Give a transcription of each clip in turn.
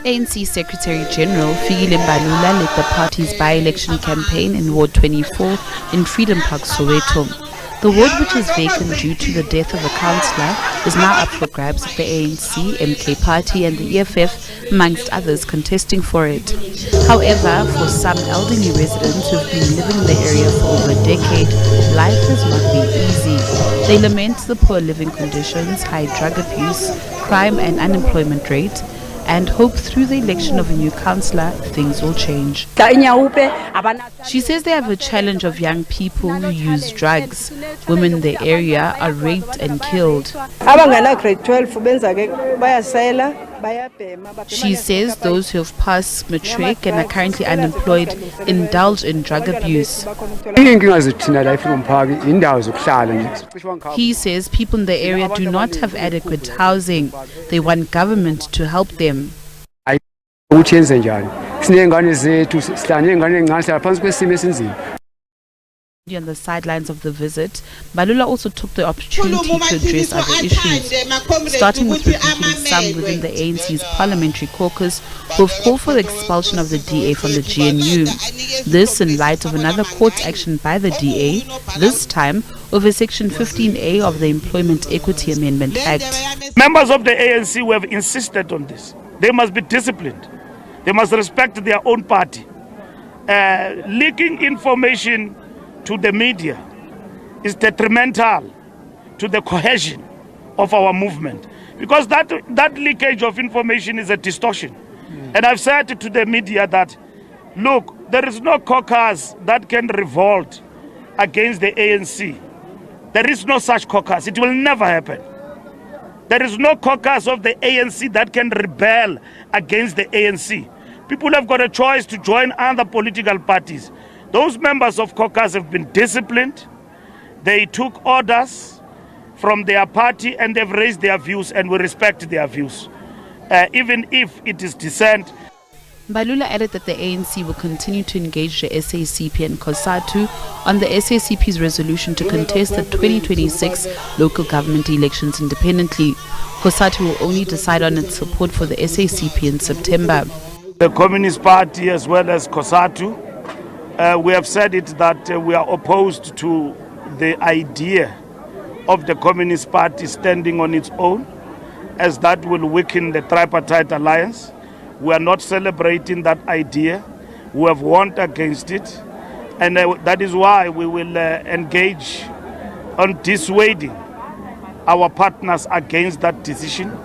ANC Secretary General Fikile Mbalula led the party's by-election campaign in Ward 24 in Freedom Park, Soweto. The ward, which is vacant due to the death of a councillor, is now up for grabs with the ANC, MK party and the EFF, amongst others, contesting for it. However, for some elderly residents who have been living in the area for over a decade, life has not been easy. They lament the poor living conditions, high drug abuse, crime and unemployment rate, and hope through the election of a new councillor, things will change. She says they have a challenge of young people who use drugs. Women in the area are raped and killed. She says those who have passed matric and are currently unemployed indulge in drug abuse. He says people in the area do not have adequate housing. They want government to help them. On the sidelines of the visit, Mbalula also took the opportunity to address other issues, starting with rebuking some within the ANC's parliamentary caucus who have called for the expulsion of the DA from the GNU. This in light of another court action by the DA, this time over Section 15A of the Employment Equity Amendment Act. Members of the ANC who have insisted on this, they must be disciplined. They must respect their own party. Leaking information to the media is detrimental to the cohesion of our movement, because that leakage of information is a distortion. And I've said to the media that, look, there is no caucus that can revolt against the ANC. There is no such caucus. It will never happen. There is no caucus of the ANC that can rebel against the ANC. People have got a choice to join other political parties. Those members of caucus have been disciplined. They took orders from their party and they've raised their views, and we respect their views, even if it is dissent. Mbalula added that the ANC will continue to engage the SACP and COSATU on the SACP's resolution to contest the 2026 local government elections independently. COSATU will only decide on its support for the SACP in September. The Communist Party as well as COSATU, we have said it that we are opposed to the idea of the Communist Party standing on its own, as that will weaken the tripartite alliance. We are not celebrating that idea. We have warned against it, and that is why we will engage on dissuading our partners against that decision.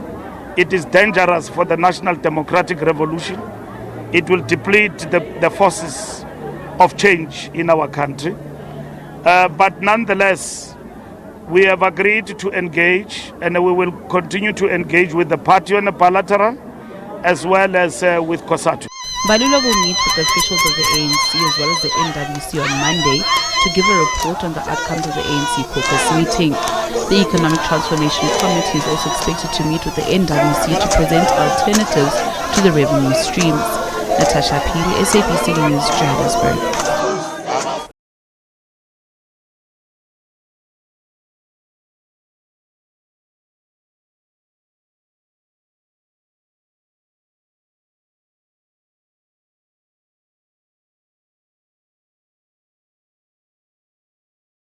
It is dangerous for the National Democratic Revolution. It will deplete the forces of change in our country. But nonetheless, we have agreed to engage, and we will continue to engage with the party on the bilateral as well as with COSATU. Mbalula will meet with officials of the ANC as well as the NWC on Monday to give a report on the outcomes of the ANC caucus meeting. The Economic Transformation Committee is also expected to meet with the NWC to present alternatives to the revenue streams. Natasha Pili, SABC News, Johannesburg.